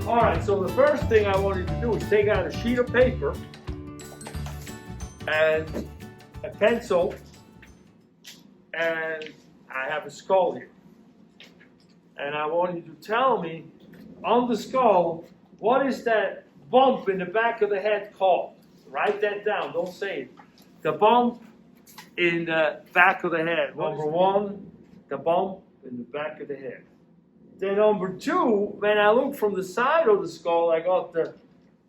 All right, so the first thing I want you to do is take out a sheet of paper and a pencil, and I have a skull here. And I want you to tell me, on the skull, what is that bump in the back of the head called? Write that down, don't say it. The bump in the back of the head. Number one, the bump in the back of the head. Then number two, when I look from the side of the skull, I got the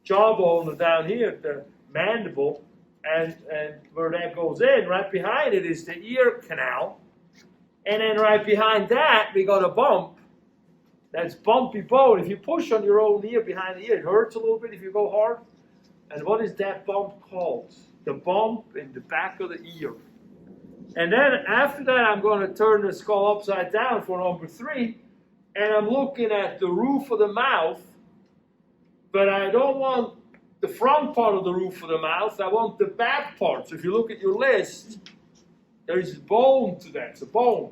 jawbone down here, the mandible, and where that goes in, right behind it is the ear canal. And then right behind that, we got a bump. That's bumpy bone. If you push on your own ear behind the ear, it hurts a little bit if you go hard. And what is that bump called? The bump in the back of the ear. And then after that, I'm going to turn the skull upside down for number three. And I'm looking at the roof of the mouth. But I don't want the front part of the roof of the mouth. I want the back part. So if you look at your list, there is bone to that. It's a bone.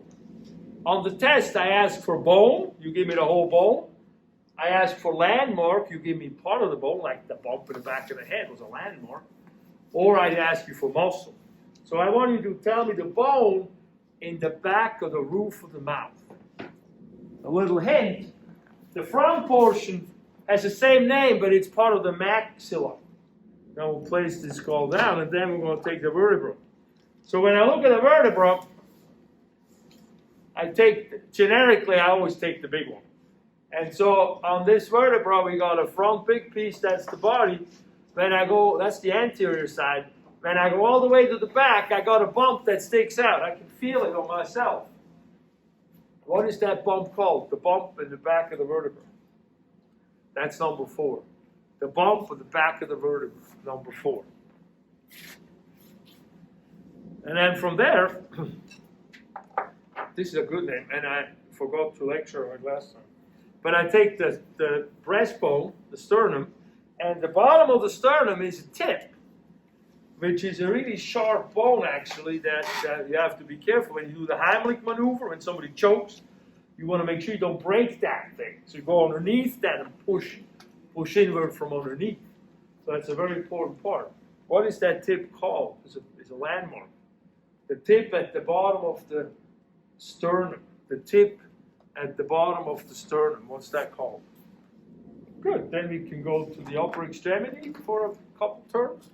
On the test, I ask for bone. You give me the whole bone. I ask for landmark. You give me part of the bone, like the bump in the back of the head was a landmark. Or I ask you for muscle. So I want you to tell me the bone in the back of the roof of the mouth. A little hint, the front portion has the same name, but it's part of the maxilla. Now we'll place this skull down, and then we're going to take the vertebra. So when I look at the vertebra, generically, I always take the big one. And so on this vertebra, we got a front big piece, that's the body. When I go, that's the anterior side. When I go all the way to the back, I got a bump that sticks out. I can feel it on myself. What is that bump called? The bump in the back of the vertebra. That's number four. The bump in the back of the vertebra, number four. And then from there, this is a good name, and I forgot to lecture on it last time. But I take the breastbone, the sternum, and the bottom of the sternum is a tip, which is a really sharp bone, actually, that you have to be careful when you do the Heimlich maneuver. When somebody chokes, you want to make sure you don't break that thing. So you go underneath that and push inward from underneath. So that's a very important part. What is that tip called? It's a landmark. The tip at the bottom of the sternum. The tip at the bottom of the sternum. What's that called? Good. Then we can go to the upper extremity for a couple terms.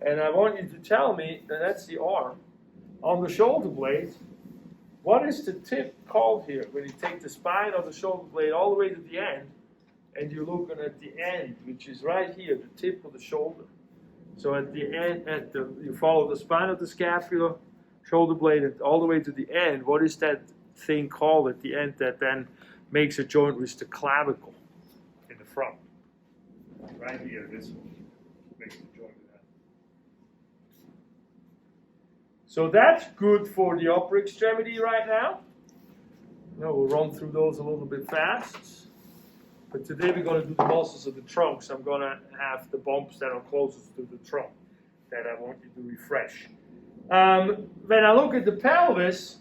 And I want you to tell me that that's the arm. On the shoulder blade, what is the tip called here? When you take the spine of the shoulder blade all the way to the end, and you're looking at the end, which is right here, the tip of the shoulder. So at the end, you follow the spine of the scapula, shoulder blade, and all the way to the end. What is that thing called at the end that then makes a joint with the clavicle in the front? Right here, this one makes the joint with that. So that's good for the upper extremity right now. We'll run through those a little bit fast. But today we're going to do the muscles of the trunk, so I'm going to have the bumps that are closest to the trunk that I want you to refresh. When I look at the pelvis,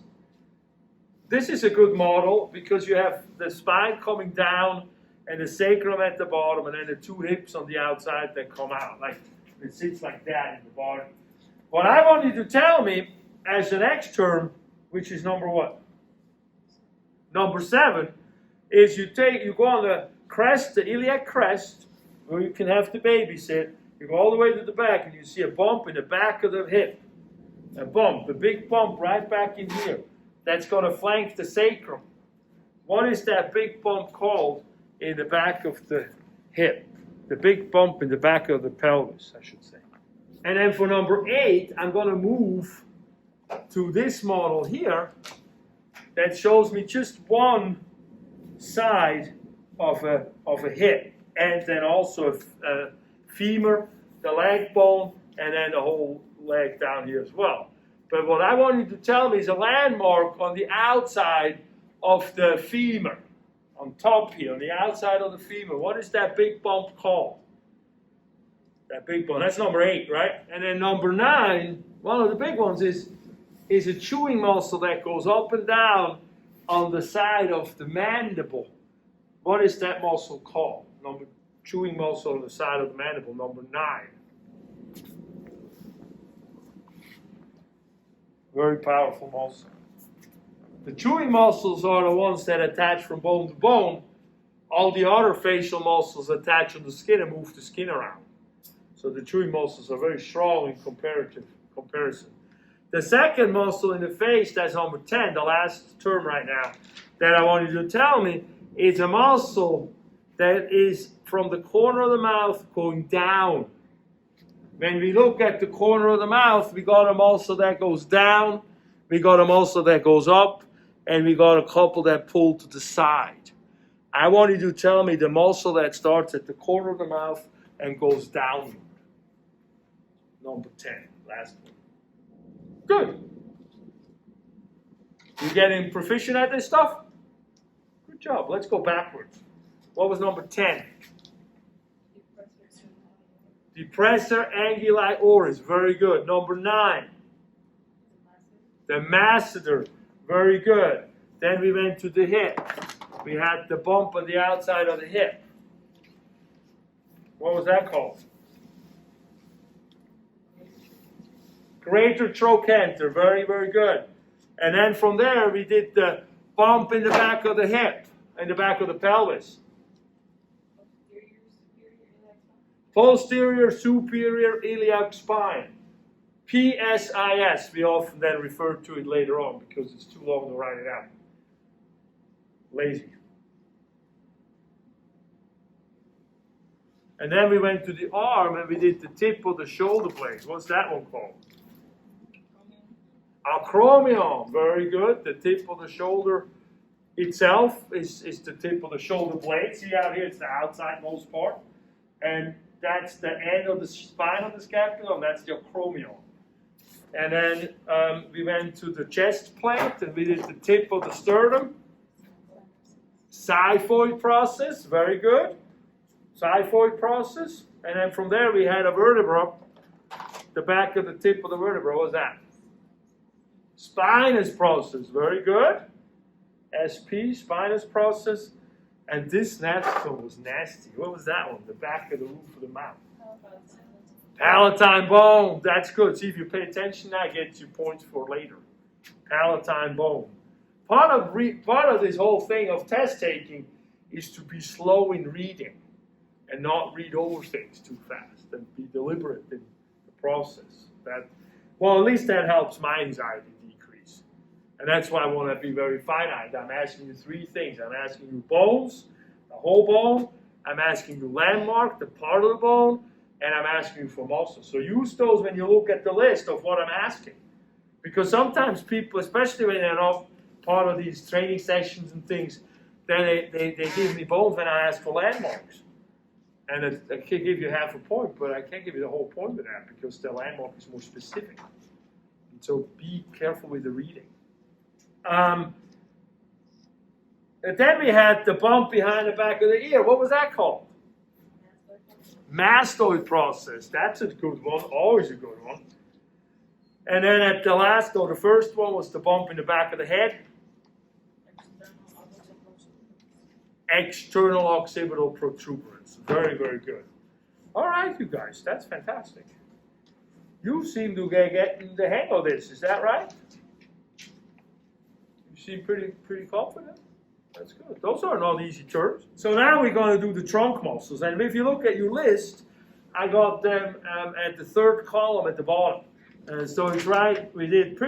this is a good model because you have the spine coming down and the sacrum at the bottom, and then the two hips on the outside that come out. Like it sits like that in the bottom. What I want you to tell me as the next term, which is number what? Number 7, is you go on the crest, the iliac crest, where you can have the baby sit. You go all the way to the back, and you see a bump in the back of the hip. A bump, a big bump right back in here. That's going to flank the sacrum. What is that big bump called in the back of the hip? The big bump in the back of the pelvis, I should say. And then for number 8, I'm going to move to this model here that shows me just one side of a hip, and then also a femur, the leg bone, and then the whole leg down here as well. But what I want you to tell me is a landmark on the outside of the femur, on top here, on the outside of the femur. What is that big bump called? That big bone. That's number 8, right? And then number 9, one of the big ones is a chewing muscle that goes up and down on the side of the mandible. What is that muscle called? Chewing muscle on the side of the mandible, number 9. Very powerful muscle. The chewing muscles are the ones that attach from bone to bone. All the other facial muscles attach on the skin and move the skin around. So the chewing muscles are very strong in comparison. The second muscle in the face, that's number 10, the last term right now, that I want you to tell me, is a muscle that is from the corner of the mouth going down. When we look at the corner of the mouth, we got a muscle that goes down, we got a muscle that goes up, and we got a couple that pull to the side. I want you to tell me the muscle that starts at the corner of the mouth and goes downward. Number 10, last one. Good. You getting proficient at this stuff? Good job. Let's go backwards. What was number 10? Depressor anguli oris. Very good. Number 9. The masseter. Very good. Then we went to the hip. We had the bump on the outside of the hip. What was that called? Greater trochanter. Very, very good. And then from there, we did the bump in the back of the hip, in the back of the pelvis. Posterior superior iliac spine. PSIS. We often then refer to it later on because it's too long to write it out. Lazy. And then we went to the arm and we did the tip of the shoulder blade. What's that one called? Acromion. Very good. The tip of the shoulder itself is the tip of the shoulder blade. See out here, it's the outside-most part. And that's the end of the spine of the scapula, and that's the acromion. And then we went to the chest plate, and we did the tip of the sternum. Xiphoid process. Very good. Xiphoid process. And then from there, we had a vertebra. The back of the tip of the vertebra. What was that? Spinous process, very good. SP, spinous process. And this next one was nasty. What was that one? The back of the roof of the mouth. Palatine bone, that's good. See, if you pay attention, that gets you points for later. Palatine bone. Part of this whole thing of test taking is to be slow in reading and not read over things too fast and be deliberate in the process. Well, at least that helps my anxiety decrease. And that's why I want to be very finite. I'm asking you 3 things. I'm asking you bones, the whole bone. I'm asking you landmark, the part of the bone. And I'm asking you for muscles. So use those when you look at the list of what I'm asking. Because sometimes people, especially when they're not part of these training sessions and things, then they give me bones when I ask for landmarks. And I can give you half a point, but I can't give you the whole point of that because the landmark is more specific. And so be careful with the reading. And then we had the bump behind the back of the ear. What was that called? Mastoid process. That's a good one. Always a good one. And then at the last, the first one was the bump in the back of the head. External occipital protuberance. Very, very good. All right, you guys. That's fantastic. You seem to be getting the hang of this. Is that right? You seem pretty confident. That's good. Those are not easy terms. So now we're going to do the trunk muscles. And if you look at your list, I got them at the 3rd column at the bottom. So it's right. We did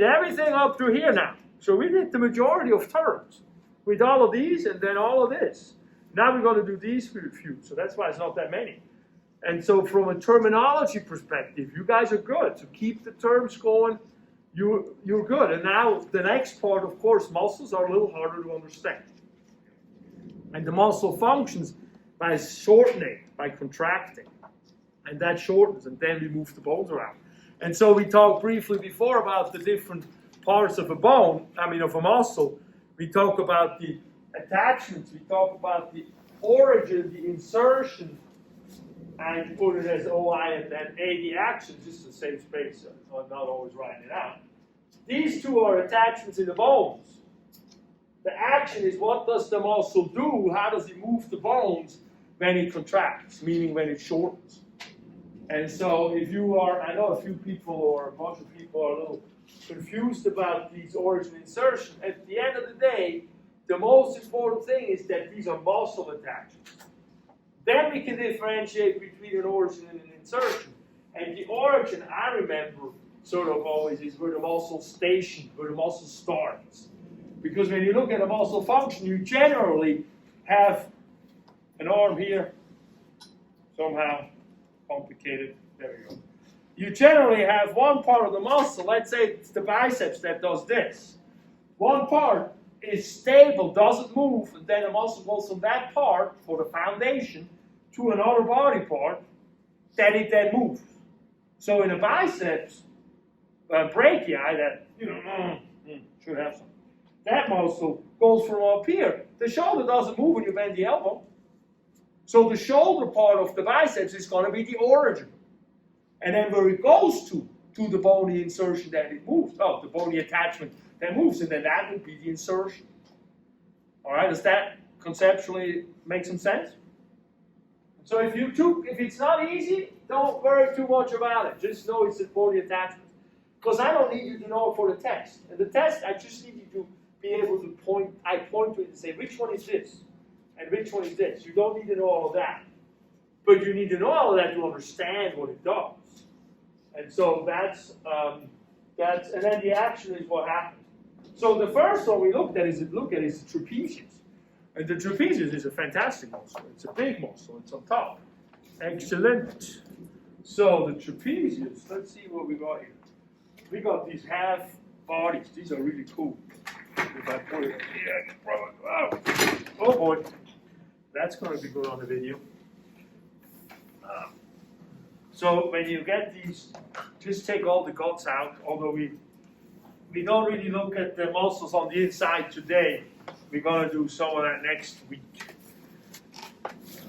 everything up through here now. So we did the majority of terms with all of these and then all of this. Now we're going to do these few. So that's why it's not that many. And so from a terminology perspective, you guys are good. So keep the terms going. You're good. And now the next part, of course, muscles are a little harder to understand. And the muscle functions by shortening, by contracting. And that shortens, and then we move the bones around. And so we talked briefly before about the different parts of a bone, of a muscle. We talk about the attachments, we talk about the origin, the insertion, and put it as OI and then A, the action, just the same space. I'm not always writing it out. These two are attachments in the bones. The action is what does the muscle do? How does it move the bones when it contracts, meaning when it shortens? And so if you are, I know a few people or a bunch of people are a little confused about these origin insertion. At the end of the day, the most important thing is that these are muscle attachments. Then we can differentiate between an origin and an insertion. And the origin, I remember, sort of always is where the muscle stations, where the muscle starts. Because when you look at a muscle function, you generally have an arm here, somehow complicated, there we go. You generally have one part of the muscle, let's say it's the biceps that does this. One part is stable, doesn't move, and then the muscle goes from that part for the foundation to another body part, that it then moves. So in a biceps, brachii, that, should have some. That muscle goes from up here. The shoulder doesn't move when you bend the elbow. So the shoulder part of the biceps is going to be the origin. And then where it goes to the bony insertion that it moves, the bony attachment that moves, and then that would be the insertion. All right, does that conceptually make some sense? So if it's not easy, don't worry too much about it. Just know it's a bony attachment. Because I don't need you to know it for the test. And the test, I just need you to be able to point to it and say, which one is this? And which one is this? You don't need to know all of that. But you need to know all of that to understand what it does. And so that's and then the action is what happens. So the first one we look at is the trapezius. And the trapezius is a fantastic muscle. It's a big muscle. It's on top. Excellent. So the trapezius, let's see what we got here. We got these half bodies. These are really cool. If I put it here, oh boy. That's going to be good on the video. So when you get these, just take all the guts out, although we don't really look at the muscles on the inside today. We're going to do some of that next week.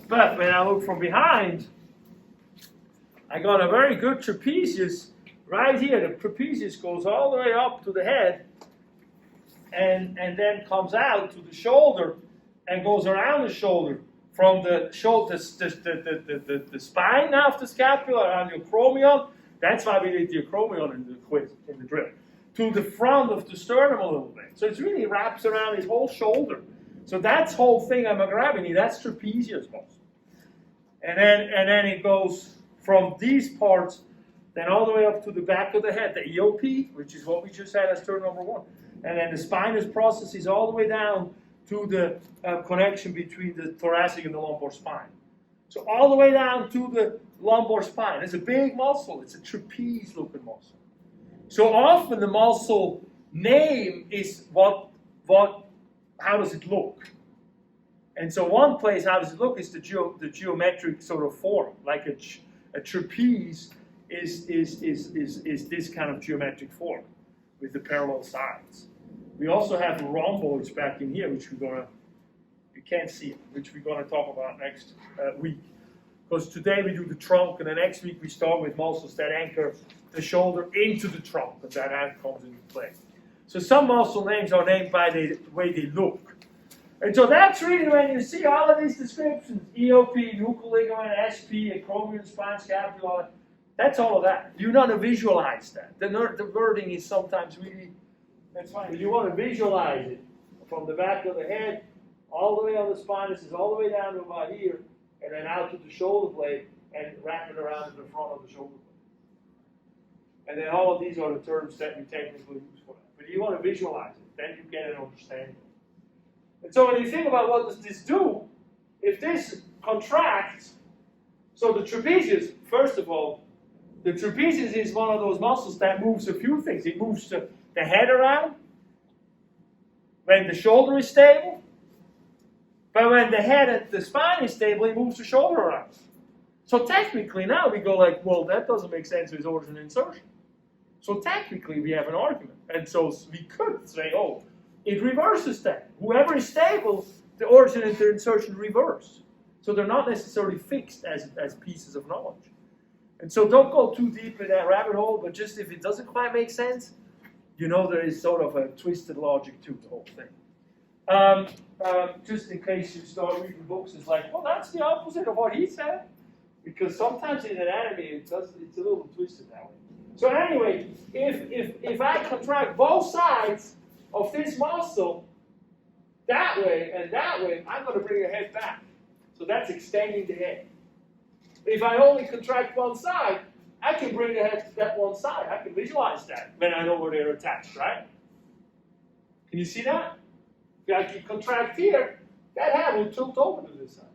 But when I look from behind, I got a very good trapezius right here. The trapezius goes all the way up to the head and then comes out to the shoulder and goes around the shoulder. From the shoulder, the spine now of the scapula around the acromion. That's why we did the acromion in the quiz, in the drill. To the front of the sternum a little bit. So it really wraps around his whole shoulder. So that's whole thing I'm grabbing. That's trapezius muscle. And then it goes from these parts, then all the way up to the back of the head, the EOP, which is what we just had as term number 1. And then the spinous process is all the way down to the connection between the thoracic and the lumbar spine. So all the way down to the lumbar spine. It's a big muscle. It's a trapeze-looking muscle. So often the muscle name is how does it look? And so one place, how does it look, is the geometric sort of form. Like a trapeze is this kind of geometric form with the parallel sides. We also have rhomboids back in here, which you can't see it, which we're going to talk about next week. Because today we do the trunk, and the next week we start with muscles that anchor the shoulder into the trunk, and that comes into play. So some muscle names are named by the way they look. And so that's really when you see all of these descriptions, EOP, nuchal ligament, SP, acromion, spine, scapula, that's all of that. You want to visualize that. The wording is sometimes really, that's fine. But you want to visualize it from the back of the head, all the way on the spine, this is all the way down to about here, and then out to the shoulder blade, and wrap it around to the front of the shoulder blade. And then all of these are the terms that we technically use for that. But you want to visualize it, then you get an understanding. And so when you think about what does this do, if this contracts, so the trapezius, first of all, the trapezius is one of those muscles that moves a few things. It moves the head around when the shoulder is stable, but when the head and the spine is stable, it moves the shoulder around. So technically now we go like, well, that doesn't make sense with origin and insertion. So technically we have an argument. And so we could say, oh, it reverses that. Whoever is stable, the origin and the insertion reverse. So they're not necessarily fixed as pieces of knowledge. And so don't go too deep in that rabbit hole, but just if it doesn't quite make sense, you know there is sort of a twisted logic to the whole thing. Just in case you start reading books, it's like, well, that's the opposite of what he said. Because sometimes in anatomy, it's a little twisted that way. So anyway, if I contract both sides of this muscle that way and that way, I'm going to bring the head back. So that's extending the head. If I only contract one side, I can bring the head to that one side. I can visualize that when I know where they're attached, right? Can you see that? If I contract here, that head will tilt over to this side.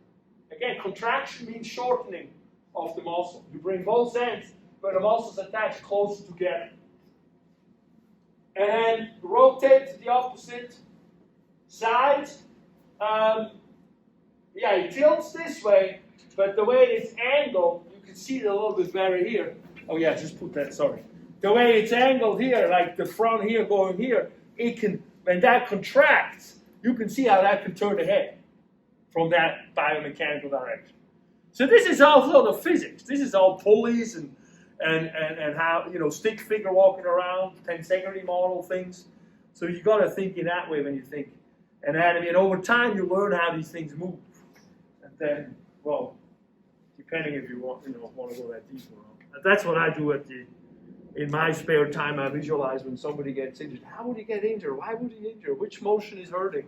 Again, contraction means shortening of the muscle. You bring both ends where the muscles attach closer together. And then rotate to the opposite side. Yeah, it tilts this way, but the way it's angled, you can see it a little bit better here. Oh yeah, just put that, sorry. The way it's angled here, like the front here going here, it can, when that contracts, you can see how that can turn the head from that biomechanical direction. So this is also the physics. This is all pulleys and how, stick figure walking around, tensegrity model things. So you got to think in that way when you think anatomy. And over time, you learn how these things move. And then, well, depending if you want to go that deep or not. That's what I do in my spare time. I visualize when somebody gets injured. How would he get injured? Why would he injure? Which motion is hurting?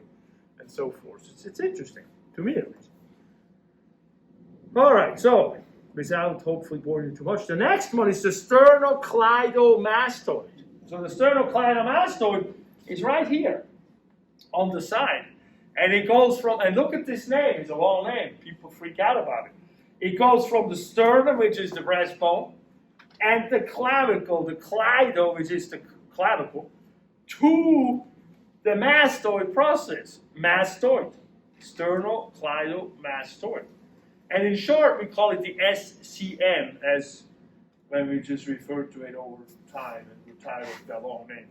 And so forth. It's interesting, to me at least. All right, so without hopefully boring you too much, the next one is the sternocleidomastoid. So the sternocleidomastoid is right here on the side. And it goes from, and look at this name, it's a long name. People freak out about it. It goes from the sternum, which is the breastbone, and the clavicle, the cleido, which is the clavicle, to the mastoid process. Mastoid. Sternocleidomastoid. And in short, we call it the SCM, as when we just refer to it over time, and we're tired of that long name.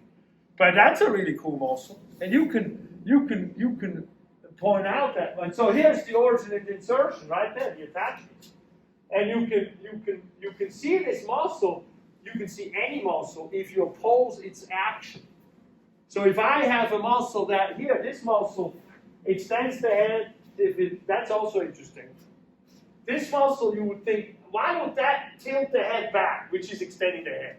But that's a really cool muscle, and you can point out that. And so here's the origin and insertion right there, the attachment, and you can see this muscle. You can see any muscle if you oppose its action. So if I have a muscle that here, this muscle extends the head. That's also interesting. This muscle, you would think, why would that tilt the head back, which is extending the head?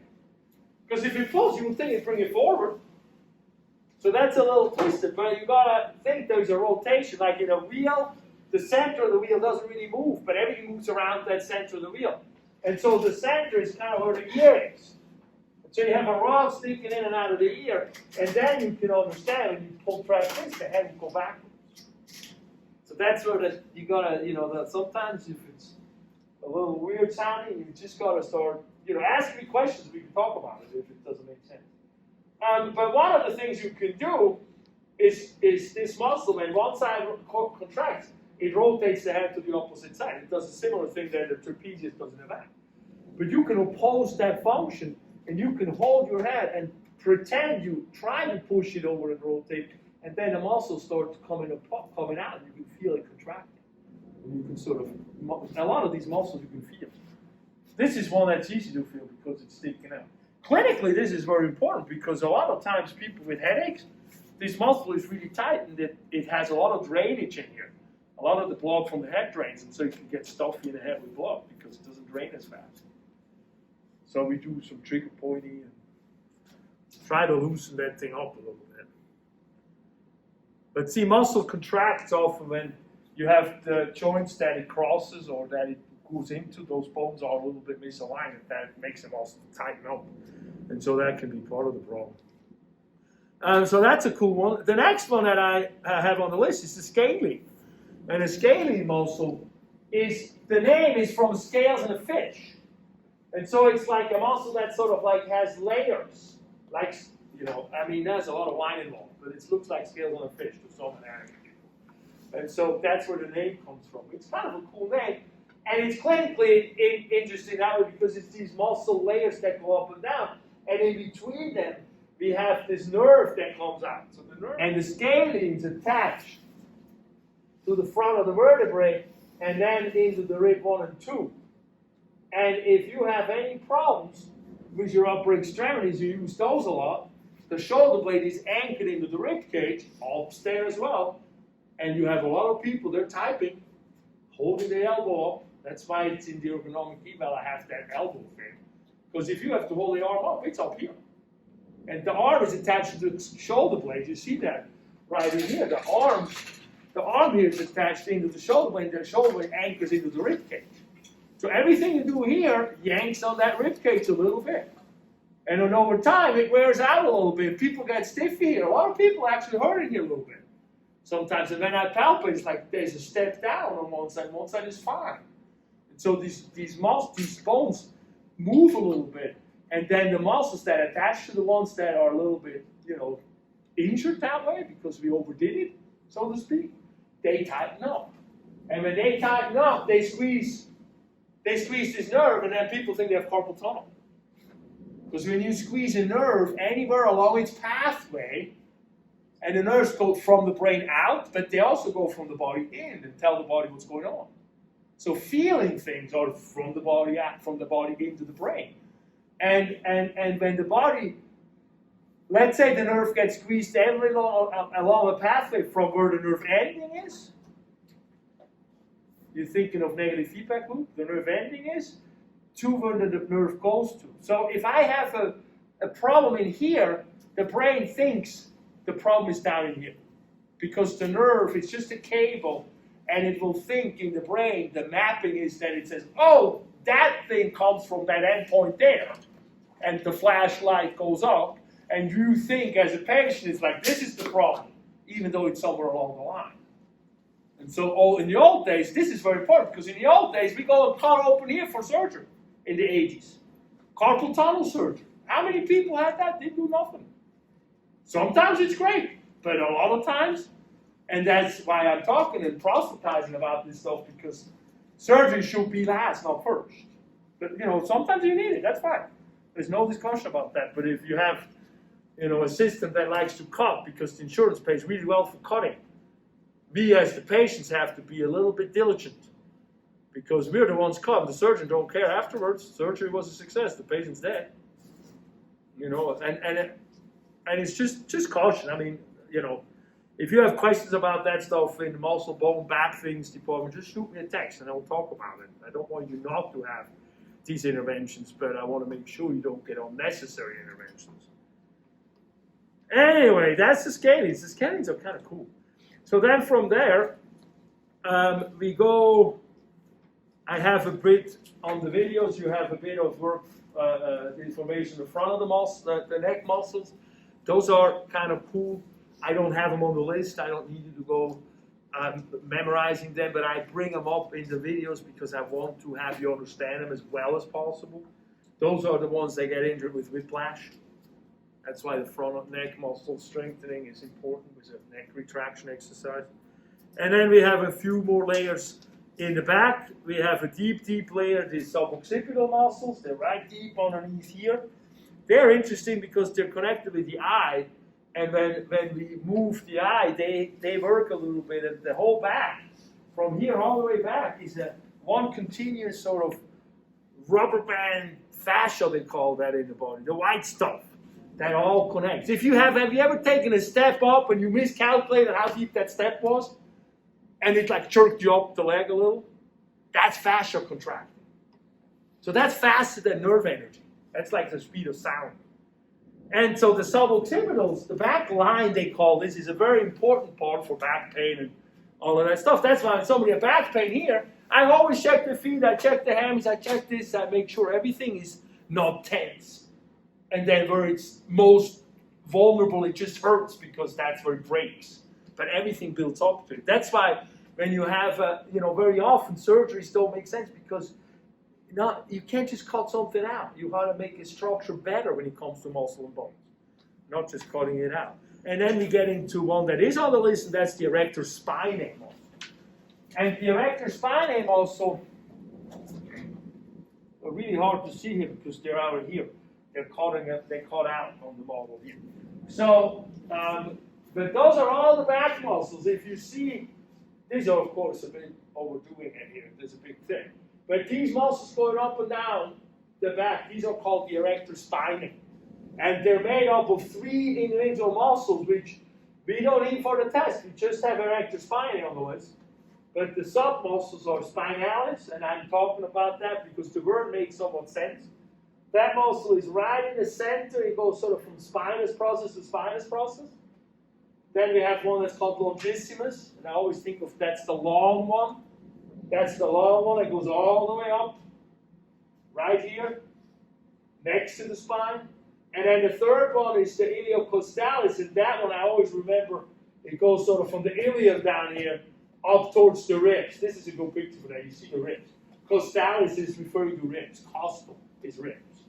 Because if it pulls, you would think it'd bring it forward. So that's a little twisted, but you gotta think there's a rotation. Like in a wheel, the center of the wheel doesn't really move, but everything moves around that center of the wheel. And so the center is kind of where the ear is. And so you have a rod sticking in and out of the ear, and then you can understand when you pull track this, the head will go backwards. So that's where you gotta, that sometimes if it's a little weird sounding, you just gotta start, ask me questions. We can talk about it if it doesn't make sense. But one of the things you can do is this muscle, when one side contracts, it rotates the head to the opposite side. It does a similar thing that the trapezius does in the back. But you can oppose that function, and you can hold your head and pretend you try to push it over and rotate, and then the muscle starts coming out, and you can feel it contracting. And you can sort of, a lot of these muscles you can feel. This is one that's easy to feel because it's sticking out. Clinically, this is very important because a lot of times people with headaches, this muscle is really tight and it has a lot of drainage in here. A lot of the blood from the head drains, and so you can get stuffy in the head with blood because it doesn't drain as fast. So we do some trigger pointing and try to loosen that thing up a little bit. But see, muscle contracts often when you have the joints that it crosses or that it goes into. Those bones are a little bit misaligned, and that makes them also tighten up. And so that can be part of the problem. So that's a cool one. The next one that I have on the list is the scalene. And the scalene muscle is, the name is from scales in a fish. And so it's like a muscle that sort of like has layers. Like, there's a lot of line involved, but it looks like scales on a fish to some anatomy people. And so that's where the name comes from. It's kind of a cool name. And it's clinically interesting that way because it's these muscle layers that go up and down. And in between them, we have this nerve that comes out. So the nerve and the scalene is attached to the front of the vertebrae and then into the rib 1 and 2. And if you have any problems with your upper extremities, you use those a lot, the shoulder blade is anchored into the rib cage, up there as well. And you have a lot of people, they're typing, holding the elbow up. That's why it's in the ergonomic eval, I have that elbow thing. Because if you have to hold the arm up, it's up here. And the arm is attached to the shoulder blade. You see that right in here. The arm here is attached into the shoulder blade. The shoulder blade anchors into the rib cage. So everything you do here yanks on that rib cage a little bit. And then over time, it wears out a little bit. People get stiff here. A lot of people actually hurt it here a little bit. Sometimes, and when I palpate, it's like there's a step down on one side is fine. And so these bones move a little bit, and then the muscles that attach to the ones that are a little bit, injured that way because we overdid it, so to speak, they tighten up. And when they tighten up, they squeeze this nerve, and then people think they have carpal tunnel. Because when you squeeze a nerve anywhere along its pathway, and the nerves go from the brain out, but they also go from the body in and tell the body what's going on. So feeling things are from the body out, from the body into the brain. And when the body, let's say the nerve gets squeezed along a pathway from where the nerve ending is. You're thinking of negative feedback loop, the nerve ending is, to where the nerve goes to. So if I have a problem in here, the brain thinks the problem is down in here. Because the nerve is just a cable, and it will think in the brain, the mapping is that it says, oh, that thing comes from that endpoint there. And the flashlight goes up, and you think as a patient, it's like, this is the problem, even though it's somewhere along the line. And so in the old days, this is very important, because in the old days, we go and cut open here for surgery in the 80s. Carpal tunnel surgery. How many people had that? Didn't do nothing. Sometimes it's great, but a lot of times, and that's why I'm talking and proselytizing about this stuff, because surgery should be last, not first. But, sometimes you need it, that's fine. There's no discussion about that. But if you have, a system that likes to cut because the insurance pays really well for cutting, we as the patients have to be a little bit diligent because we're the ones cut. The surgeon don't care afterwards. Surgery was a success. The patient's dead. And it's just caution. I mean, if you have questions about that stuff in the muscle, bone, back things department, just shoot me a text and I will talk about it. I don't want you not to have these interventions, but I want to make sure you don't get unnecessary interventions. Anyway, that's the scalings. The scalings are kind of cool. So then from there, we go, I have a bit on the videos, you have a bit of work, information in the front of the muscle, the neck muscles. Those are kind of cool. I don't have them on the list. I don't need you to go memorizing them, but I bring them up in the videos because I want to have you understand them as well as possible. Those are the ones that get injured with whiplash. That's why the front neck muscle strengthening is important with a neck retraction exercise. And then we have a few more layers in the back. We have a deep layer, the suboccipital muscles. They're right deep underneath here. They're interesting because they're connected with the eye. And when we move the eye, they work a little bit. And the whole back, from here all the way back, is one continuous sort of rubber band fascia, they call that in the body, the white stuff that all connects. Have you ever taken a step up and you miscalculated how deep that step was? And it like jerked you up the leg a little? That's fascia contracting. So that's faster than nerve energy. That's like the speed of sound. And so the suboccipitals, the back line they call this, is a very important part for back pain and all of that stuff. That's why when somebody has back pain here, I always check the feet, I check the hammies, I check this, I make sure everything is not tense. And then where it's most vulnerable, it just hurts because that's where it breaks. But everything builds up to it. That's why when you have, very often surgeries don't make sense because you can't just cut something out. You got to make a structure better when it comes to muscle and bones, not just cutting it out. And then we get into one that is on the list, and that's the erector spinae muscle. And the erector spinae muscle are really hard to see here because they're out here. They're cut out on the model here. So, but those are all the back muscles. If you see, these are of course a bit overdoing it here. There's a big thing. But these muscles going up and down the back, these are called the erector spinae. And they're made up of 3 individual muscles, which we don't need for the test. We just have erector spinalis. But the submuscles are spinalis, and I'm talking about that because the word makes somewhat sense. That muscle is right in the center. It goes sort of from spinous process to spinous process. Then we have one that's called longissimus, and I always think of that's the long one. That's the long one that goes all the way up, right here, next to the spine. And then the third one is the iliocostalis, and that one I always remember, it goes sort of from the ilium down here up towards the ribs. This is a good picture for that. You see the ribs. Costalis is referring to ribs. Costal is ribs.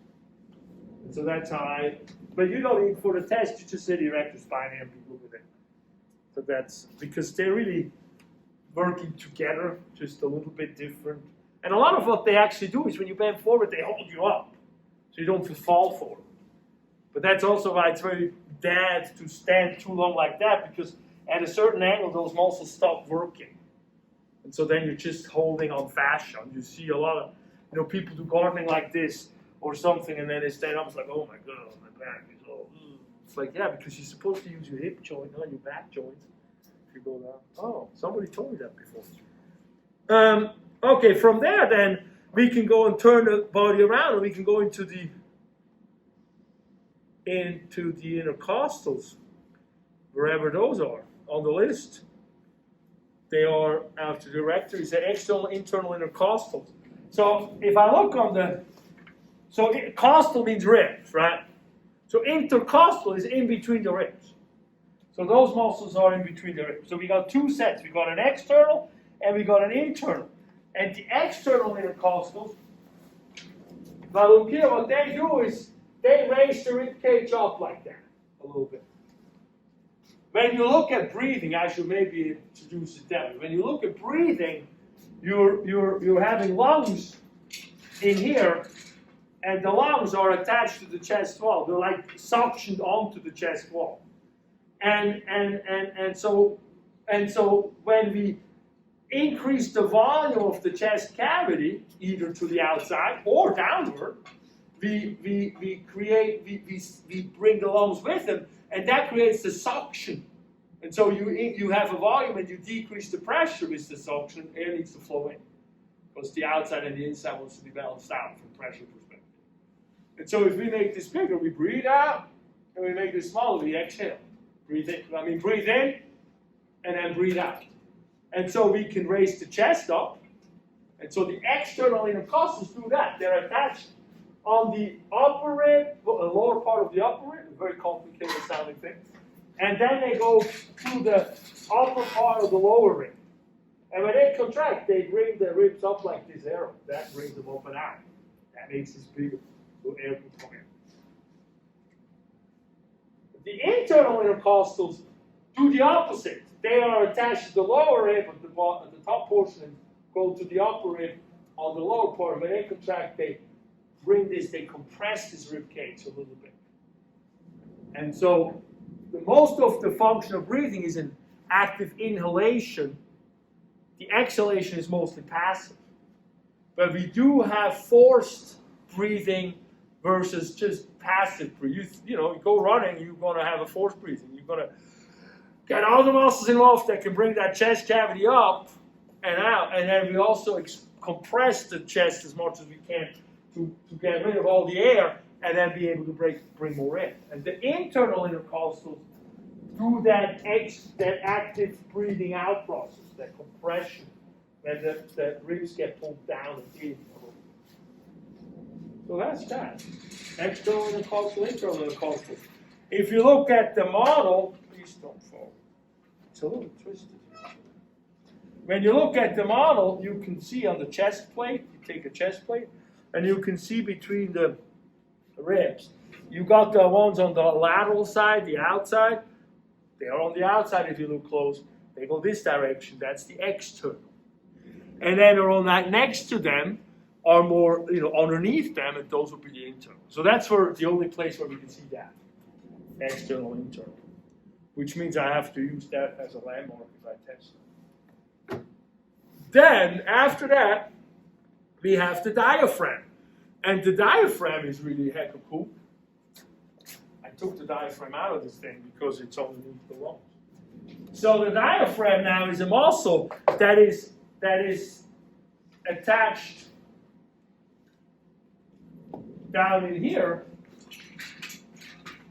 And so that's how but you don't need for the test, you just say the erector spinae and be good with it. So that's, because they're really working together, just a little bit different. And a lot of what they actually do is when you bend forward, they hold you up, so you don't fall forward. But that's also why it's very bad to stand too long like that, because at a certain angle, those muscles stop working. And so then you're just holding on fascia. You see a lot of, people do gardening like this or something, and then they stand up, it's like, oh my God, my back is all, It's like, yeah, because you're supposed to use your hip joint, not your back joint. If you go down. Oh, somebody told me that before. Okay, from there then, we can go and turn the body around, and we can go into the intercostals, wherever those are on the list. They are, after the erector, is the external, internal intercostals. So if I look on costal means ribs, right? So intercostal is in between the ribs. So those muscles are in between the ribs. So we got 2 sets. We got an external and we got an internal. And the external intercostals, now look here, what they do is they raise the rib cage up like that a little bit. When you look at breathing, I should maybe introduce it that way. When you look at breathing, you're having lungs in here, and the lungs are attached to the chest wall. They're like suctioned onto the chest wall. And so when we increase the volume of the chest cavity, either to the outside or downward, we bring the lungs with them, and that creates the suction. And so you have a volume and you decrease the pressure with the suction, air needs to flow in. Because the outside and the inside wants to be balanced out from pressure perspective. And so if we make this bigger, we breathe out, and we make this smaller, we exhale. Breathe in, and then breathe out. And so we can raise the chest up. And so the external intercostals do that. They're attached on the upper rib, the lower part of the upper rib, a very complicated sounding thing. And then they go to the upper part of the lower rib. And when they contract, they bring the ribs up like this arrow. That brings them up and out. That makes this bigger, so air can come in. The internal intercostals do the opposite. They are attached to the lower rib at the top portion and go to the upper rib on the lower part. When they contract, they compress this rib cage a little bit. And so most of the function of breathing is an active inhalation. The exhalation is mostly passive. But we do have forced breathing versus just passive breathing. You go running, you're going to have a forced breathing. You're going to get all the muscles involved that can bring that chest cavity up and out. And then we also compress the chest as much as we can to get rid of all the air and then be able to bring more in. And the internal intercostals do that active breathing out process, that compression, when the ribs get pulled down and in. So that's that. External intercostal, internal intercostal. If you look at the model, please don't fall. It's a little twisted. When you look at the model, you can see on the chest plate, you take a chest plate, and you can see between the ribs. You got the ones on the lateral side, the outside. They are on the outside if you look close. They go this direction. That's the external. And then on that next to them are more, underneath them, and those would be the internal. So that's the only place where we can see that. External, internal. Which means I have to use that as a landmark if I test it. Then, after that, we have the diaphragm. And the diaphragm is really heck of cool. took the diaphragm out of this thing because it's underneath the lungs. So the diaphragm now is a muscle that is attached down in here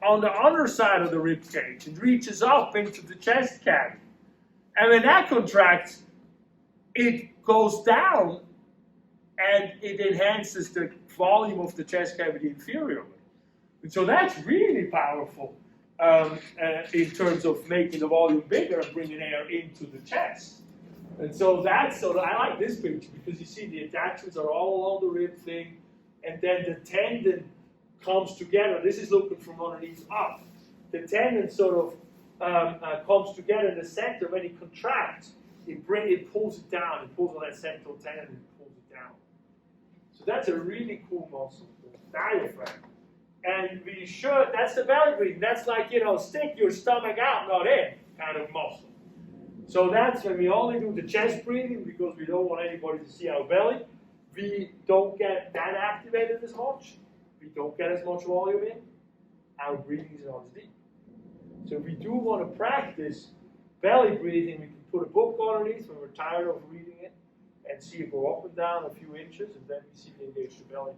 on the underside of the rib cage. It reaches up into the chest cavity. And when that contracts, it goes down and it enhances the volume of the chest cavity inferiorly. And so that's really powerful in terms of making the volume bigger and bringing air into the chest. And so I like this picture because you see the attachments are all along the rib thing, and then the tendon comes together. This is looking from underneath up. The tendon sort of comes together in the center. When it contracts, it pulls it down. It pulls on that central tendon and it pulls it down. So that's a really cool muscle, the diaphragm. And that's the belly breathing. That's like, stick your stomach out, not in, kind of muscle. So that's when we only do the chest breathing because we don't want anybody to see our belly. We don't get that activated as much. We don't get as much volume in. Our breathing is not as deep. So if we do want to practice belly breathing, we can put a book underneath when we're tired of reading it and see it go up and down a few inches, and then we see it engage the belly.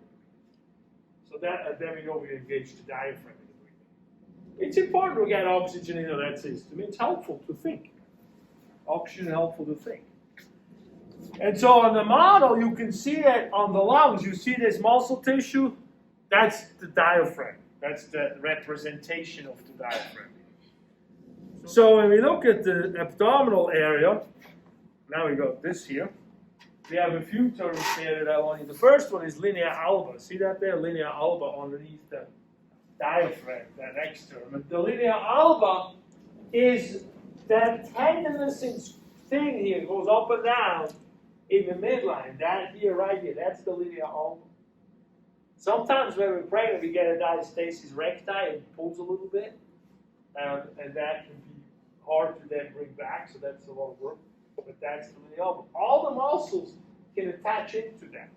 So then we know we engage the diaphragm in the breathing. It's important to get oxygen into that system. It's helpful to think. Oxygen is helpful to think. And so on the model, you can see that on the lungs, you see this muscle tissue. That's the diaphragm. That's the representation of the diaphragm. So when we look at the abdominal area, now we got this here. We have a few terms here that I want you. The first one is linea alba. See that there? Linea alba underneath the diaphragm, that next term. And the linea alba is that tendinous thing here, goes up and down in the midline. That here, right here, that's the linea alba. Sometimes when we're pregnant, we get a diastasis recti, it pulls a little bit, and that can be hard to then bring back, so that's a lot of work. But that's the linea alba. All the muscles can attach into that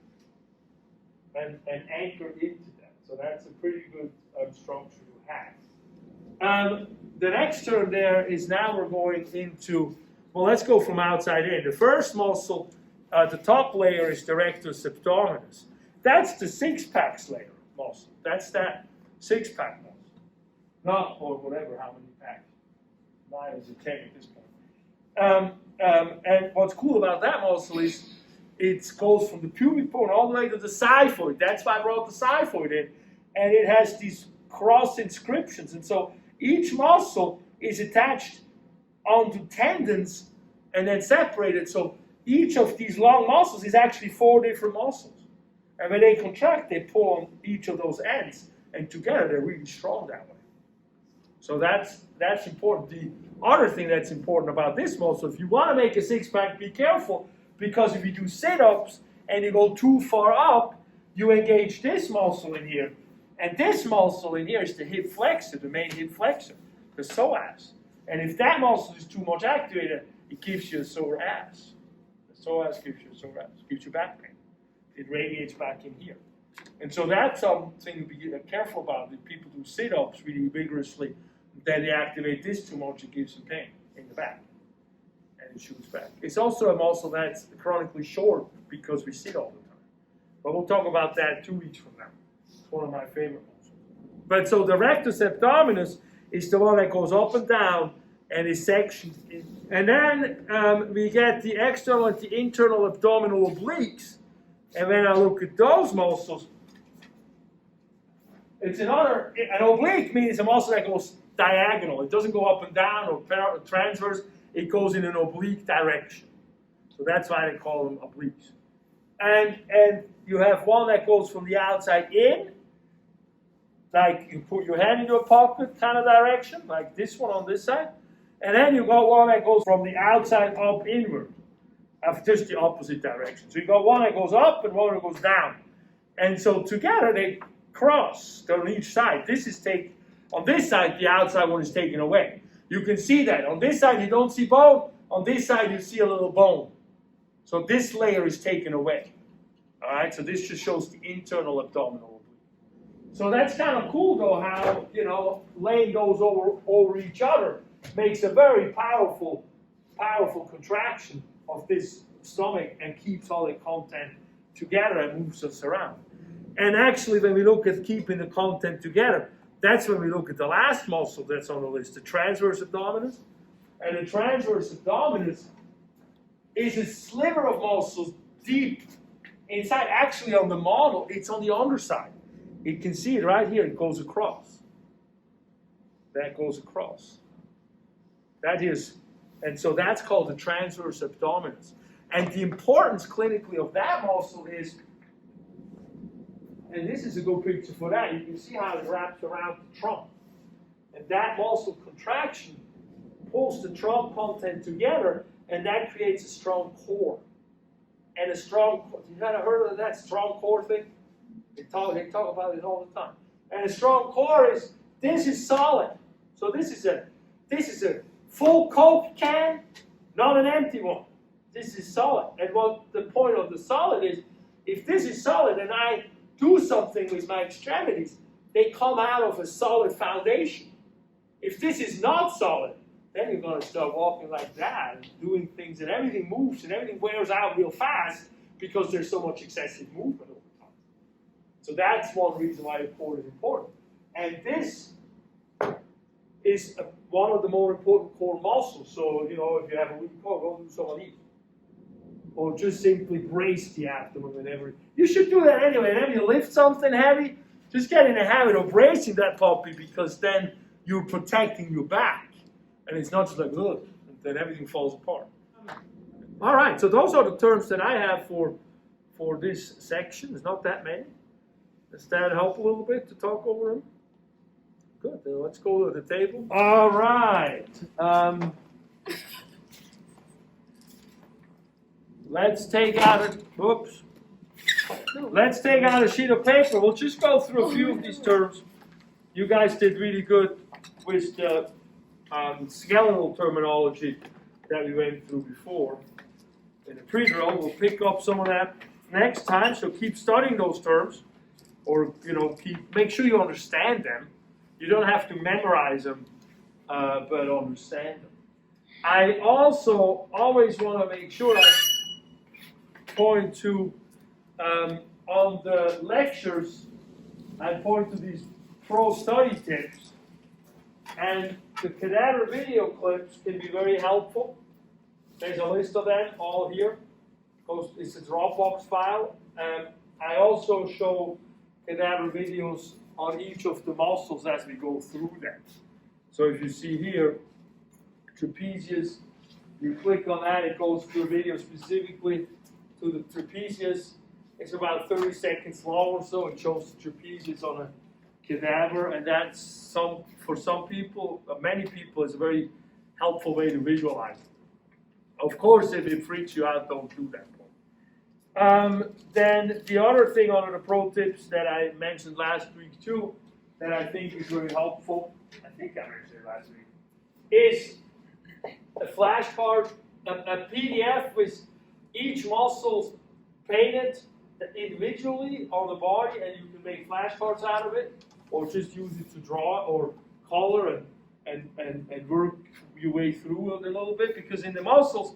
and anchor into that. So that's a pretty good structure to have. The next term there is now we're going into, well, let's go from outside in. The first muscle, the top layer is the rectus abdominis. That's the six-pack layer muscle. That's that six-pack muscle. Not, or whatever, how many packs. 9 is a 10 at this point. And what's cool about that muscle is it goes from the pubic bone all the way to the xiphoid. That's why I brought the xiphoid in. And it has these cross inscriptions. And so each muscle is attached onto tendons and then separated. So each of these long muscles is actually 4 different muscles. And when they contract, they pull on each of those ends. And together, they're really strong that way. So that's important. The other thing that's important about this muscle, if you want to make a six-pack, be careful. Because if you do sit-ups and you go too far up, you engage this muscle in here. And this muscle in here is the hip flexor, the main hip flexor, the psoas. And if that muscle is too much activated, it gives you a sore ass. The psoas gives you a sore ass, gives you back pain. It radiates back in here. And so that's something to be careful about. If people do sit-ups really vigorously, then they activate this too much, it gives them pain in the back. And it shoots back. It's also a muscle that's chronically short because we sit all the time. But we'll talk about that 2 weeks from now. It's one of my favorite muscles. But so the rectus abdominis is the one that goes up and down and is sectioned in. And then we get the external and the internal abdominal obliques. And when I look at those muscles, it's an oblique means a muscle that goes diagonal. It doesn't go up and down or transverse. It goes in an oblique direction. So that's why they call them obliques. And you have one that goes from the outside in, like you put your hand into a pocket kind of direction, like this one on this side. And then you got one that goes from the outside up inward, of just the opposite direction. So you got one that goes up and one that goes down. And so together they cross on each side. On this side, the outside one is taken away. You can see that. On this side, you don't see bone. On this side, you see a little bone. So this layer is taken away. All right, so this just shows the internal abdominal oblique. So that's kind of cool, though, how, laying those over each other makes a very powerful contraction of this stomach and keeps all the content together and moves us around. And actually, when we look at keeping the content together, that's when we look at the last muscle that's on the list, the transverse abdominis. And the transverse abdominis is a sliver of muscles deep inside. Actually, on the model, it's on the underside. You can see it right here. It goes across. That goes across. That is, and so that's called the transverse abdominis. And the importance clinically of that muscle is, and this is a good picture for that, you can see how it wraps around the trunk. And that muscle contraction pulls the trunk content together, and that creates a strong core. And a strong, you ever heard of that strong core thing? They talk about it all the time. And a strong core is, this is solid. So this is a full Coke can, not an empty one. This is solid. And what the point of the solid is, if this is solid and I do something with my extremities, they come out of a solid foundation. If this is not solid, then you're going to start walking like that, and doing things, and everything moves and everything wears out real fast because there's so much excessive movement over time. So that's one reason why the core is important. And this is one of the more important core muscles. So, if you have a weak core, go do some of these. Or just simply brace the abdomen whenever. You should do that anyway. Whenever you lift something heavy, just get in the habit of bracing that puppy, because then you're protecting your back. And it's not just like, look, and then everything falls apart. All right, so those are the terms that I have for this section. There's not that many. Does that help a little bit to talk over them? Good, then let's go to the table. All right. Let's take out a sheet of paper. We'll just go through a few of these terms. You guys did really good with the skeletal terminology that we went through before. In the pre-drill, we'll pick up some of that next time, so keep studying those terms, or make sure you understand them. You don't have to memorize them, but understand them. I also always want to make sure I point to, on the lectures, I point to these pro study tips, and the cadaver video clips can be very helpful. There's a list of them all here. It's a Dropbox file. I also show cadaver videos on each of the muscles as we go through them. So if you see here, trapezius, you click on that, it goes through a video specifically to the trapezius. It's about 30 seconds long or so. It shows the trapezius on a cadaver, and that's for some people, many people, is a very helpful way to visualize it. Of course, if it freaks you out, don't do that. Then the other thing under the pro tips that I mentioned last week too, that I think is very helpful, I think I mentioned it last week, is a flashcard, a PDF with each muscle painted individually on the body, and you can make flashcards out of it, or just use it to draw or color and work your way through it a little bit, because in the muscles,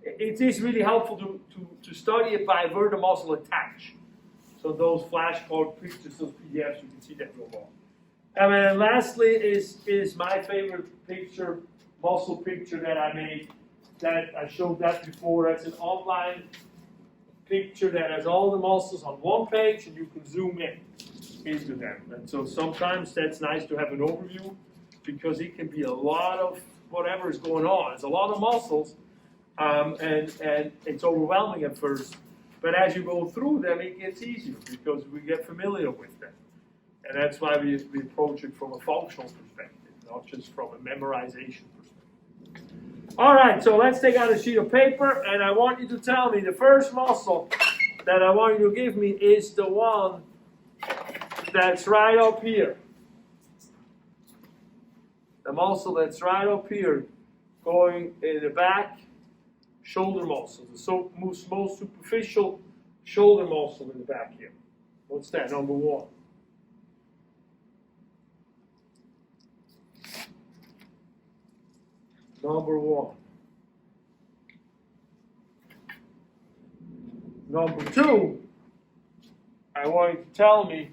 it is really helpful to study it by where the muscle attach. So those flashcard pictures, those PDFs, you can see that real well. And then lastly is my favorite picture, muscle picture that I made, that I showed that before. That's an online picture that has all the muscles on one page, and you can zoom in into them. And so sometimes that's nice to have an overview, because it can be a lot of whatever is going on. It's a lot of muscles, and it's overwhelming at first. But as you go through them, it gets easier because we get familiar with them. And that's why we approach it from a functional perspective, not just from a memorization perspective. All right, so let's take out a sheet of paper, and I want you to tell me the first muscle that I want you to give me is the one that's right up here. The muscle that's right up here, going in the back, shoulder muscle, the most superficial shoulder muscle in the back here. What's that, number one? Number 1. Number 2, I want you to tell me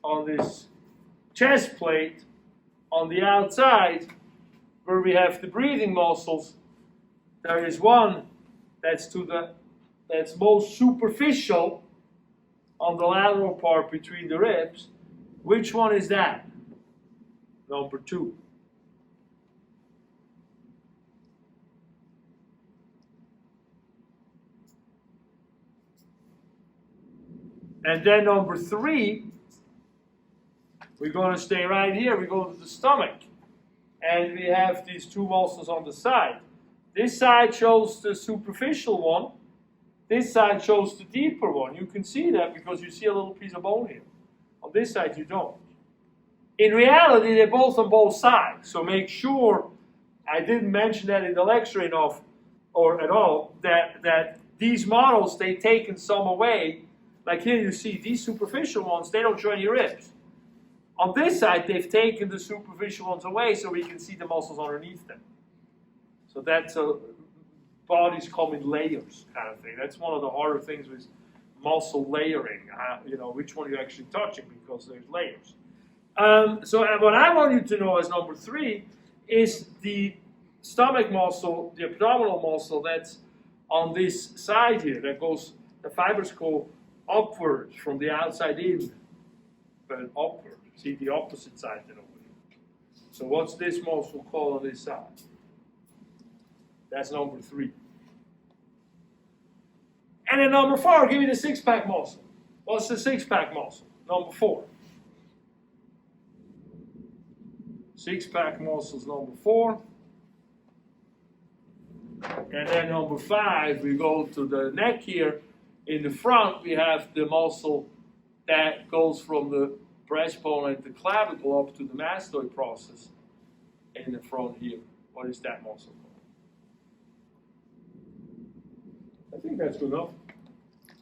on this chest plate, on the outside, where we have the breathing muscles, there is one that's most superficial on the lateral part between the ribs. Which one is that? Number 2. And then number 3, we're going to stay right here. We go to the stomach. And we have these 2 muscles on the side. This side shows the superficial one. This side shows the deeper one. You can see that because you see a little piece of bone here. On this side, you don't. In reality, they're both on both sides. So make sure, I didn't mention that in the lecture enough, or at all, that these models, they've taken some away. Like here you see, these superficial ones, they don't show any ribs. On this side, they've taken the superficial ones away so we can see the muscles underneath them. So that's bodies come in layers kind of thing. That's one of the harder things with muscle layering. Which one you're actually touching because there's layers. So what I want you to know as number 3 is the stomach muscle, the abdominal muscle that's on this side here. That goes, the fibers go upward from the outside in, but upward. See the opposite side then over here. So what's this muscle called on this side? That's number 3. And then number 4, give me the 6-pack muscle. What's the 6-pack muscle? Number 4. 6-pack muscle is number 4. And then number 5, we go to the neck here. In the front, we have the muscle that goes from the breastbone and the clavicle up to the mastoid process in the front here. What is that muscle called? I think that's good enough.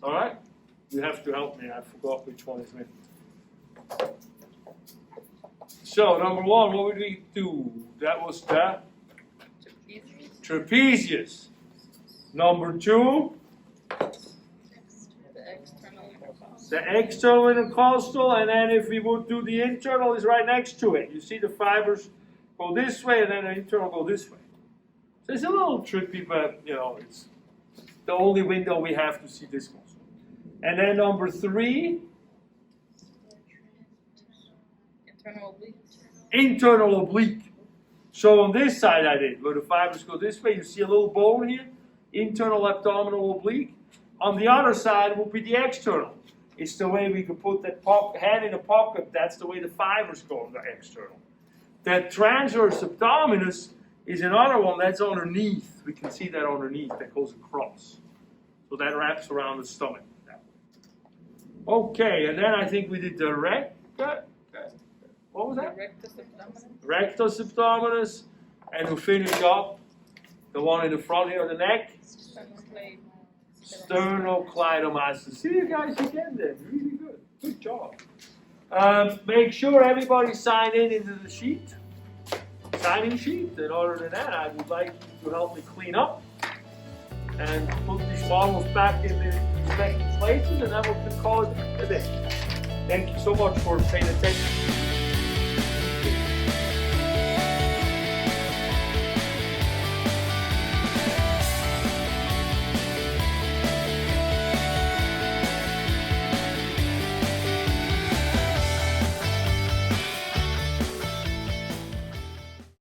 All right? You have to help me. I forgot which one is me. So, number 1, what would we do? That was the trapezius. Number 2, the external intercostal, and then if we would do the internal, is right next to it. You see the fibers go this way, and then the internal go this way. So it's a little trippy, but it's the only window we have to see this muscle. And then number 3, internal oblique. So on this side I did, where the fibers go this way, you see a little bone here, internal abdominal oblique. On the other side will be the external. It's the way we could put that hand in a pocket. That's the way the fibers go on the external. That transverse abdominis is another one that's underneath. We can see that underneath. That goes across. So that wraps around the stomach. Okay, and then I think we did the what was that? Rectus abdominis. Rectus abdominis. And we'll finish up the one in the front here of the neck. Sternocleidomastoid. See you guys again then. Really good. Good job. Make sure everybody sign in into the sheet. Signing sheet. And other than that, I would like you to help me clean up and put these models back in the respective places, and then we can call it a day. Thank you so much for paying attention.